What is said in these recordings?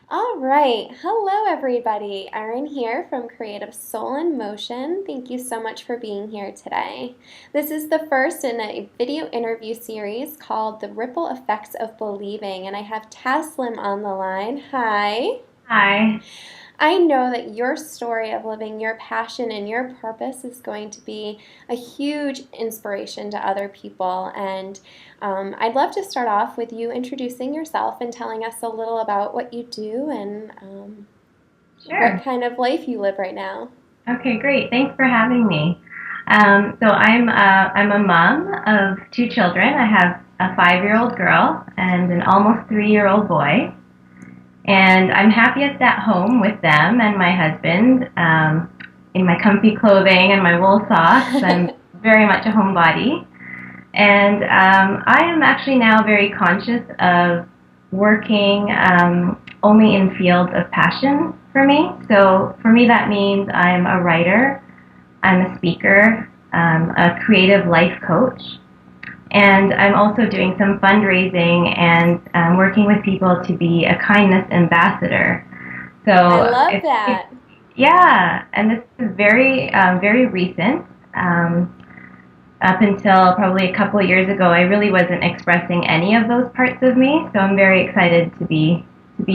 All right. Hello, everybody. Erin here from Creative Soul in Motion. Thank you so much for being here today. This is the first in a video interview series called The Ripple Effects of Believing, and I have Taslim on the line. Hi. Hi. I know that your story of living your passion and your purpose is going to be a huge inspiration to other people. And I'd love to start off with you introducing yourself and telling us a little about what you do and what Sure. kind of life you live right now. Okay, great. Thanks for having me. I'm a mom of two children. I have a 5-year-old girl and an almost 3-year-old boy. And I'm happiest at home with them and my husband, in my comfy clothing and my wool socks. I'm very much a homebody. And I am actually now very conscious of working only in fields of passion for me. So for me, that means I'm a writer, I'm a speaker, a creative life coach, and I'm also doing some fundraising and working with people to be a kindness ambassador. I So love that. yeah, and this is very recent. Up until probably a couple of years ago, I really wasn't expressing any of those parts of me. So I'm very excited to be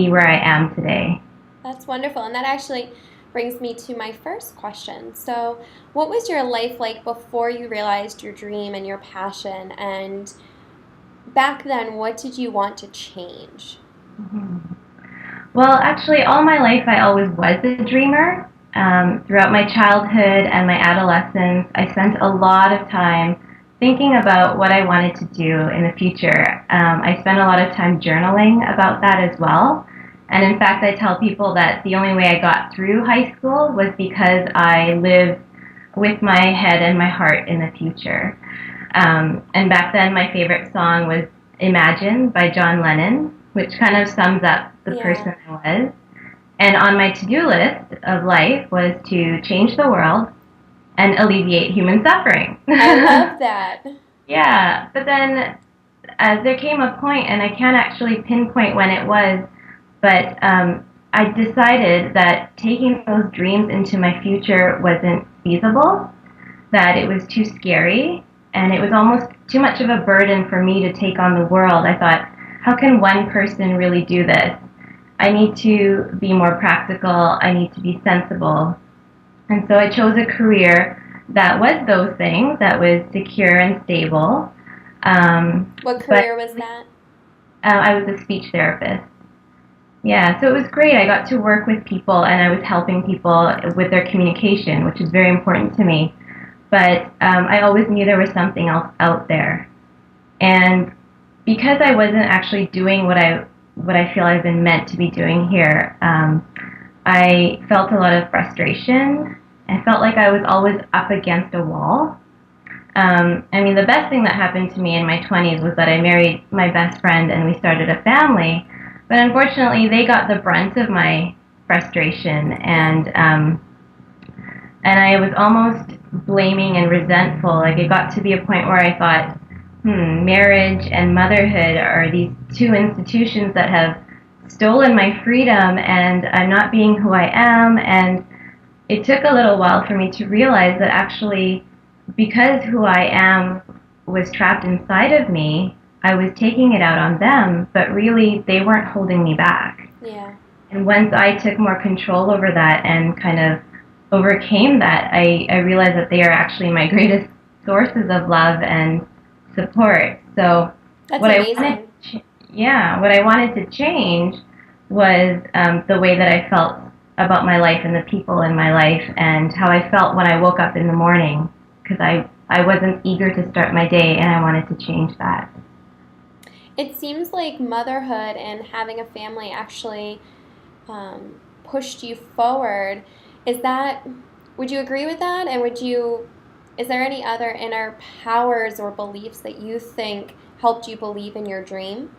where I am today. That's wonderful. And that actually brings me to my first question. So, what was your life like before you realized your dream and your passion? And back then, what did you want to change? Mhm. Well, actually, all my life I always was a dreamer. Throughout my childhood and my adolescence, I spent a lot of time thinking about what I wanted to do in the future. I spent a lot of time journaling about that as well. And in fact, I tell people that the only way I got through high school was because I lived with my head and my heart in the future. And back then, my favorite song was Imagine by John Lennon, which kind of sums up the Yeah, person I was. And on my to-do list of life was to change the world and alleviate human suffering. I love that. Yeah, but then there came a point, and I can't actually pinpoint when it was, but I decided that taking those dreams into my future wasn't feasible, that it was too scary, and it was almost too much of a burden for me to take on the world. I thought, how can one person really do this? I need to be more practical. I need to be sensible. And so I chose a career that was those things, that was secure and stable. What But career was that? I was a speech therapist. Yeah, so it was great. I got to work with people and I was helping people with their communication, which is very important to me. But I always knew there was something else out there. And because I wasn't actually doing what I feel I've been meant to be doing here, I felt a lot of frustration. I felt like I was always up against a wall. I mean, the best thing that happened to me in my 20s was that I married my best friend and we started a family. But unfortunately, they got the brunt of my frustration, Yeah. and I was almost blaming and resentful. Like it got to be a point where I thought, marriage and motherhood are these two institutions that have stolen my freedom, and I'm not being who I am. And it took a little while for me to realize that actually, because who I am was trapped inside of me, I was taking it out on them, but really they weren't holding me back. Yeah. And once I took more control over that and kind of overcame that, I realized that they are actually my greatest sources of love and support. So That's what I wanted, amazing. yeah, what I wanted to change was the way that I felt about my life and the people in my life and how I felt when I woke up in the morning, because I wasn't eager to start my day and I wanted to change that. It seems like motherhood and having a family actually pushed you forward. Is that, would you agree with that? And is there any other inner powers or beliefs that you think helped you believe in your dream?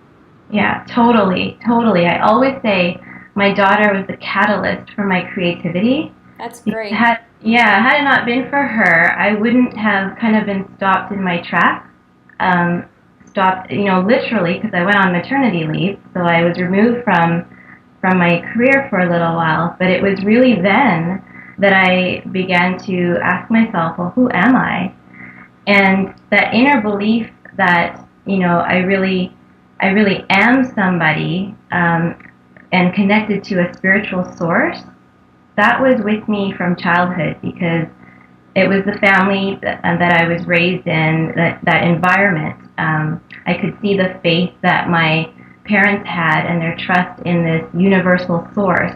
Yeah, totally, totally. I always say my daughter was the catalyst for my creativity. That's great. Had it not been for her, I wouldn't have kind of been stopped in my tracks. Stopped, literally, because I went on maternity leave, so I was removed from from my career for a little while, but it was really then that I began to ask myself, well, who am I? And that inner belief that, I really am somebody, and connected to a spiritual source, that was with me from childhood, because it was the family that I was raised in, that environment. I could see the faith that my parents had and their trust in this universal source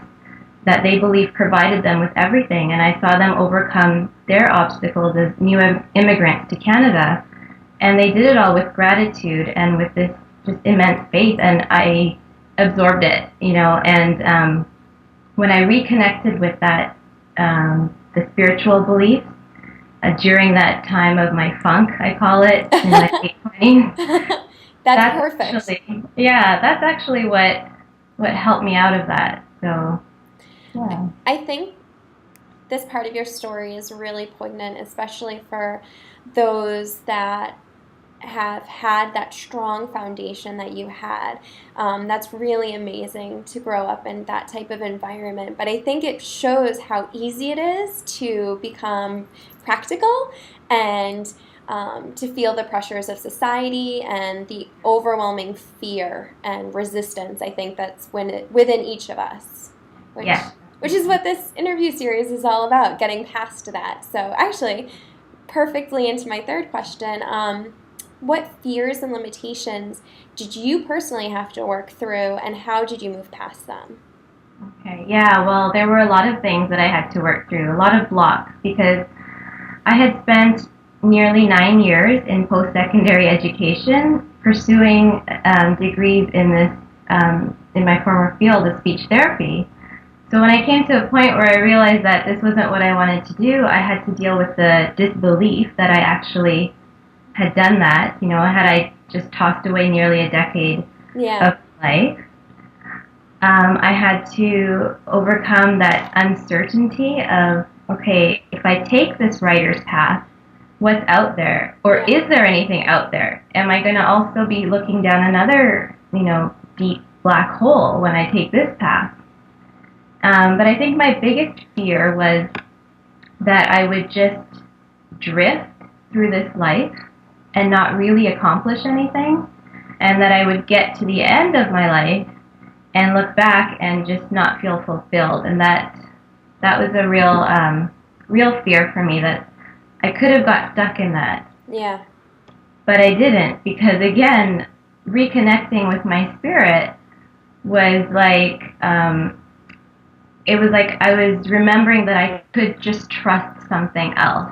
that they believed provided them with everything. And I saw them overcome their obstacles as new immigrants to Canada. And they did it all with gratitude and with this just immense faith. And I absorbed it, and when I reconnected with that, the spiritual beliefs, during that time of my funk, I call it, in my late 20s. That's perfect. That's actually what helped me out of that. So, yeah. I think this part of your story is really poignant, especially for those that have had that strong foundation that you had. That's really amazing to grow up in that type of environment. But I think it shows how easy it is to become practical and to feel the pressures of society and the overwhelming fear and resistance. I think that's within each of us. Which is what this interview series is all about, getting past that. So actually, perfectly into my third question. What fears and limitations did you personally have to work through, and how did you move past them? Okay, yeah, well, there were a lot of things that I had to work through, a lot of blocks, because I had spent nearly 9 years in post-secondary education pursuing degrees in in my former field of speech therapy. So when I came to a point where I realized that this wasn't what I wanted to do, I had to deal with the disbelief that I actually had done that, had I just tossed away nearly a decade of life. I had to overcome that uncertainty of, okay, if I take this writer's path, what's out there? Or is there anything out there? Am I going to also be looking down another, deep black hole when I take this path? But I think my biggest fear was that I would just drift through this life and not really accomplish anything, and that I would get to the end of my life and look back and just not feel fulfilled. And that was a real fear for me, that I could have got stuck in that. Yeah. But I didn't, because again, reconnecting with my spirit was like, it was like I was remembering that I could just trust something else.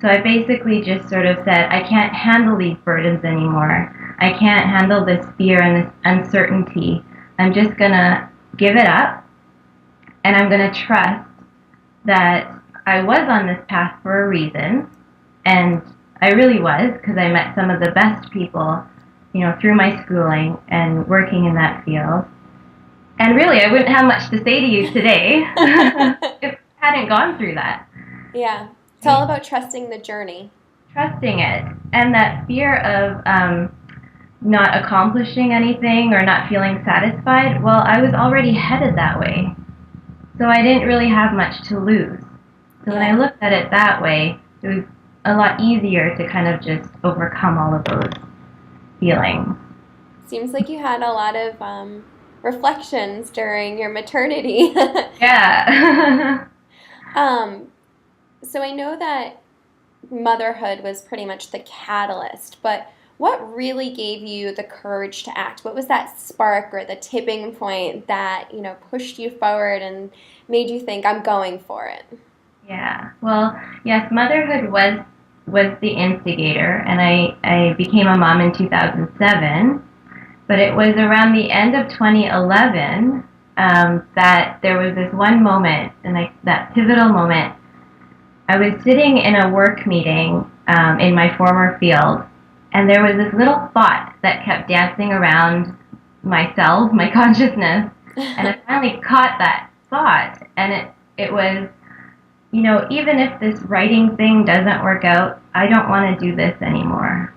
So I basically just sort of said, I can't handle these burdens anymore. I can't handle this fear and this uncertainty. I'm just going to give it up, and I'm going to trust that I was on this path for a reason, and I really was, because I met some of the best people, through my schooling and working in that field. And really, I wouldn't have much to say to you today if I hadn't gone through that. Yeah. It's all about trusting the journey. Trusting it. And that fear of not accomplishing anything or not feeling satisfied, well, I was already headed that way. So I didn't really have much to lose. So when I looked at it that way, it was a lot easier to kind of just overcome all of those feelings. Seems like you had a lot of reflections during your maternity. Yeah. So I know that motherhood was pretty much the catalyst, but what really gave you the courage to act? What was that spark or the tipping point that, pushed you forward and made you think, I'm going for it? Yeah. Well, yes, motherhood was the instigator, and I became a mom in 2007. But it was around the end of 2011 that there was this one moment, and that pivotal moment. I was sitting in a work meeting in my former field, and there was this little thought that kept dancing around myself, my consciousness, and I finally caught that thought, and it was, even if this writing thing doesn't work out, I don't want to do this anymore.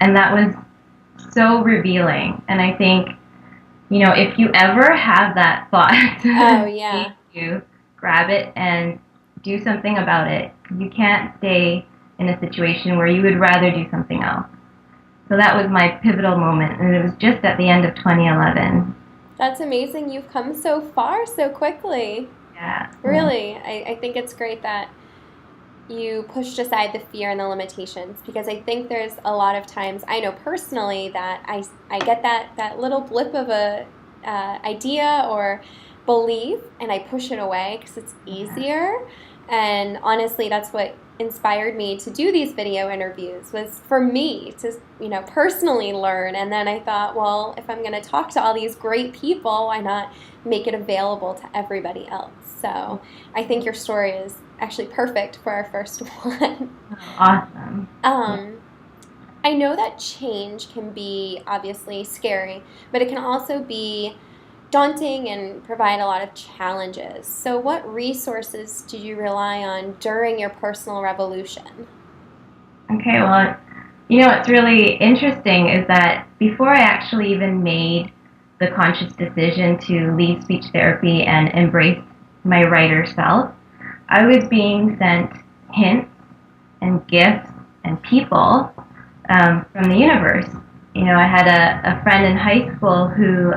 And that was so revealing. And I think, if you ever have that thought, Oh, please yeah. do grab it and do something about it. You can't stay in a situation where you would rather do something else. So that was my pivotal moment, and it was just at the end of 2011. That's amazing. You've come so far so quickly. Yeah, yeah, Really, I think it's great that you pushed aside the fear and the limitations because I think there's a lot of times I know personally that I get that little blip of a idea or belief and I push it away because it's yeah. easier. And honestly, that's what inspired me to do these video interviews was for me to personally learn. And then I thought, well, if I'm going to talk to all these great people, why not make it available to everybody else? So I think your story is actually perfect for our first one. Oh, awesome. Yeah. um, I know that change can be obviously scary, but it can also be daunting and provide a lot of challenges. So, what resources did you rely on during your personal revolution? Okay, well, what's really interesting is that before I actually even made the conscious decision to leave speech therapy and embrace my writer self, I was being sent hints and gifts and people from the universe. I had a friend in high school who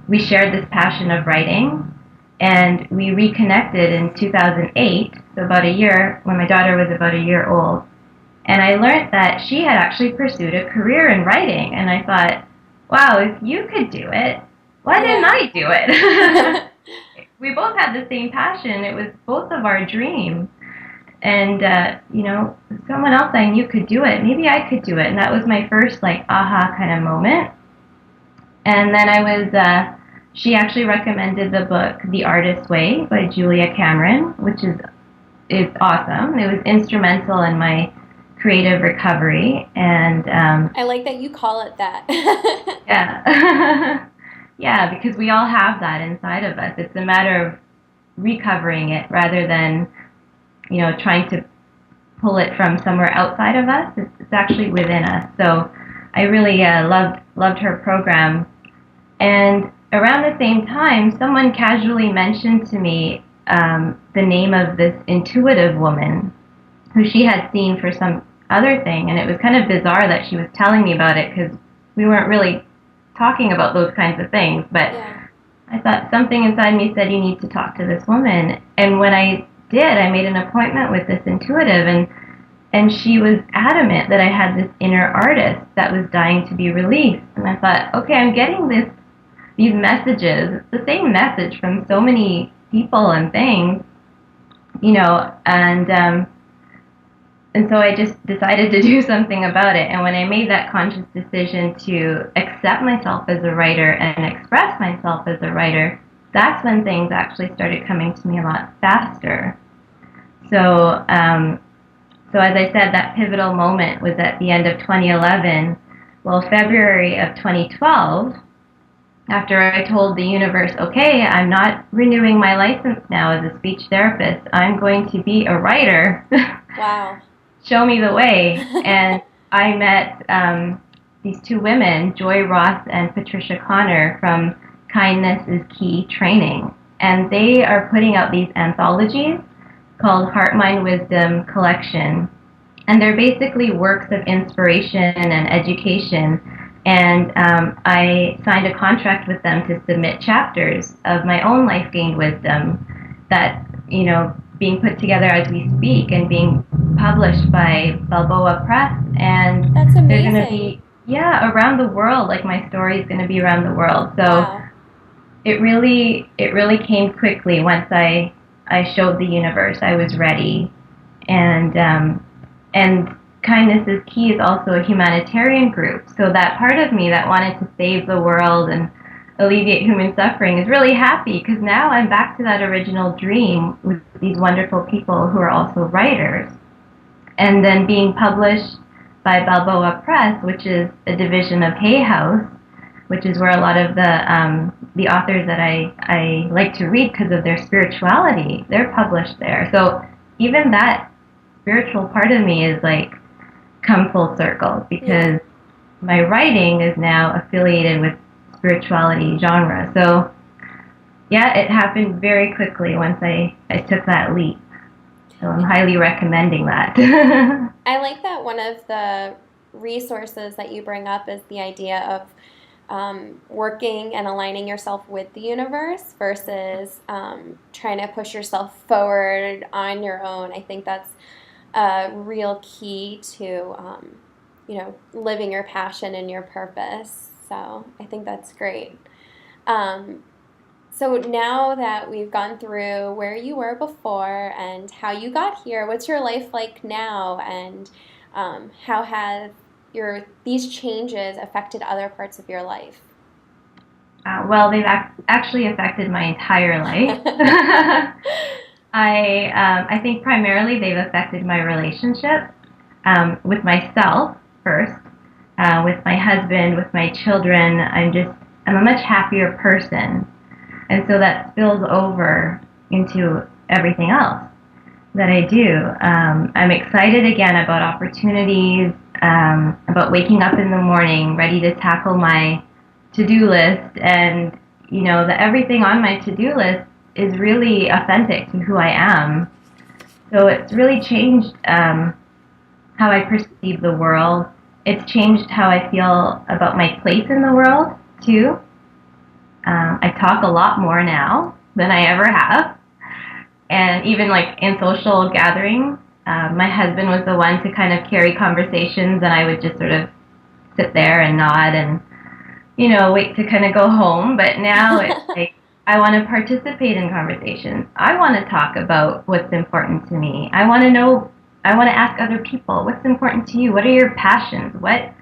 we shared this passion of writing, and we reconnected in 2008, so about a year, when my daughter was about a year old. And I learned that she had actually pursued a career in writing, and I thought, wow, if you could do it, why didn't Yeah. I do it? We both had the same passion. It was both of our dreams. And, someone else I knew could do it. Maybe I could do it. And that was my first, like, aha kind of moment. And then she actually recommended the book The Artist's Way by Julia Cameron, which is awesome. It was instrumental in my creative recovery. And, I like that you call it that. yeah. Yeah, because we all have that inside of us. It's a matter of recovering it rather than, trying to pull it from somewhere outside of us. It's actually within us. So I really loved her program. And around the same time, someone casually mentioned to me the name of this intuitive woman who she had seen for some other thing. And it was kind of bizarre that she was telling me about it because we weren't really talking about those kinds of things. But Yeah. I thought something inside me said, you need to talk to this woman. And when I did, I made an appointment with this intuitive, and she was adamant that I had this inner artist that was dying to be released. And I thought, okay, I'm getting these messages. It's the same message from so many people and things, and so I just decided to do something about it. And when I made that conscious decision to accept myself as a writer and express myself as a writer, that's when things actually started coming to me a lot faster. So, so as I said, that pivotal moment was at the end of 2011. Well, February of 2012, after I told the universe, okay, I'm not renewing my license now as a speech therapist, I'm going to be a writer. Wow. Show me the way. And I met these two women, Joy Ross and Patricia Connor, from Kindness is Key training. And they are putting out these anthologies called Heart, Mind, Wisdom Collection. And they're basically works of inspiration and education. And I signed a contract with them to submit chapters of my own life gained wisdom that, being put together as we speak and being published by Balboa Press. And That's they're going to amazing. be, yeah, around the world. Like my story is going to be around the world. So Wow. it really came quickly once I showed the universe I was ready. And Kindness is Key is also a humanitarian group. So that part of me that wanted to save the world and alleviate human suffering is really happy because now I'm back to that original dream with these wonderful people who are also writers. And then being published by Balboa Press, which is a division of Hay House, which is where a lot of the authors that I like to read because of their spirituality, they're published there. So even that spiritual part of me is like come full circle Yeah. because my writing is now affiliated with spirituality genre. So yeah, it happened very quickly once I took that leap. So I'm highly recommending that. I like that one of the resources that you bring up is the idea of working and aligning yourself with the universe versus trying to push yourself forward on your own. I think that's a real key to, living your passion and your purpose. So I think that's great. Um, so now that we've gone through where you were before and how you got here, what's your life like now, and how have your these changes affected other parts of your life? Well, they've actually affected my entire life. I think primarily they've affected my relationship with myself first, with my husband, with my children. I'm a much happier person, and so that spills over into everything else that I do. I'm excited again about opportunities, about waking up in the morning, ready to tackle my to-do list, and that everything on my to-do list is really authentic to who I am. So it's really changed how I perceive the world. It's changed how I feel about my place in the world too. I talk a lot more now than I ever have, and even like in social gatherings, my husband was the one to kind of carry conversations, and I would just sort of sit there and nod and wait to kind of go home. But now it's like I want to participate in conversations. I want to talk about what's important to me. I want to know. I want to ask other people, what's important to you? What are your passions? What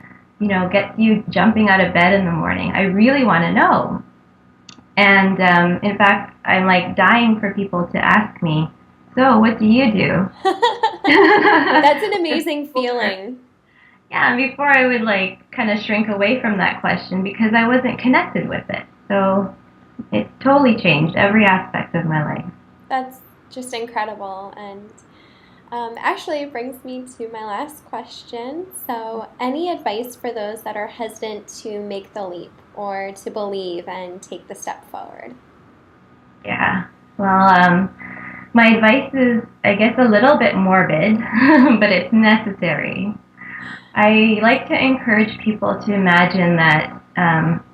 gets you jumping out of bed in the morning? I really want to know. And in fact, I'm like dying for people to ask me, so what do you do? That's an amazing feeling. Yeah, before I would like kind of shrink away from that question because I wasn't connected with it. So it's totally changed every aspect of my life. That's just incredible. And actually, it brings me to my last question. So, any advice for those that are hesitant to make the leap or to believe and take the step forward? Yeah. Well, my advice is, I guess, a little bit morbid, but it's necessary. I like to encourage people to imagine that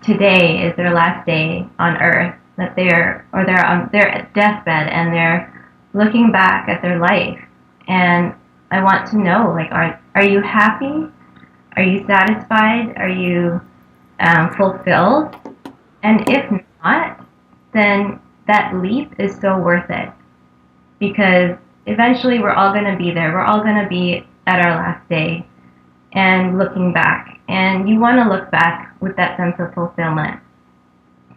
today is their last day on Earth, that they're on their deathbed and they're looking back at their life. And I want to know, like, are you happy? Are you satisfied? Are you fulfilled? And if not, then that leap is so worth it because eventually we're all going to be there. We're all going to be at our last day and looking back. And you want to look back with that sense of fulfillment.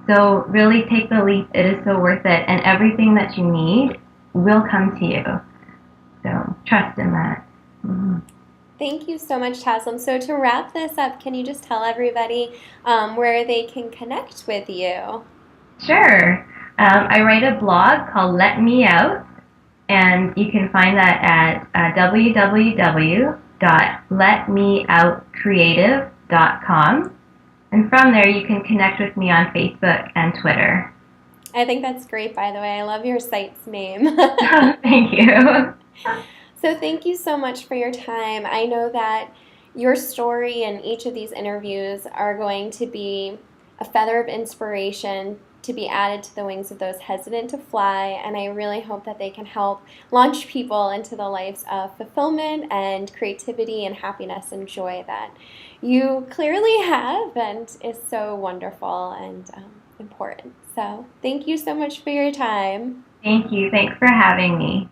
So really take the leap. It is so worth it. And everything that you need will come to you. So trust in that. Mm-hmm. Thank you so much, Taslim. So, to wrap this up, can you just tell everybody where they can connect with you? Sure. I write a blog called Let Me Out, and you can find that at www.letmeoutcreative.com. And from there, you can connect with me on Facebook and Twitter. I think that's great, by the way. I love your site's name. Thank you. So thank you so much for your time. I know that your story and each of these interviews are going to be a feather of inspiration to be added to the wings of those hesitant to fly, and I really hope that they can help launch people into the lives of fulfillment and creativity and happiness and joy that you clearly have and is so wonderful and important. So thank you so much for your time. Thank you. Thanks for having me.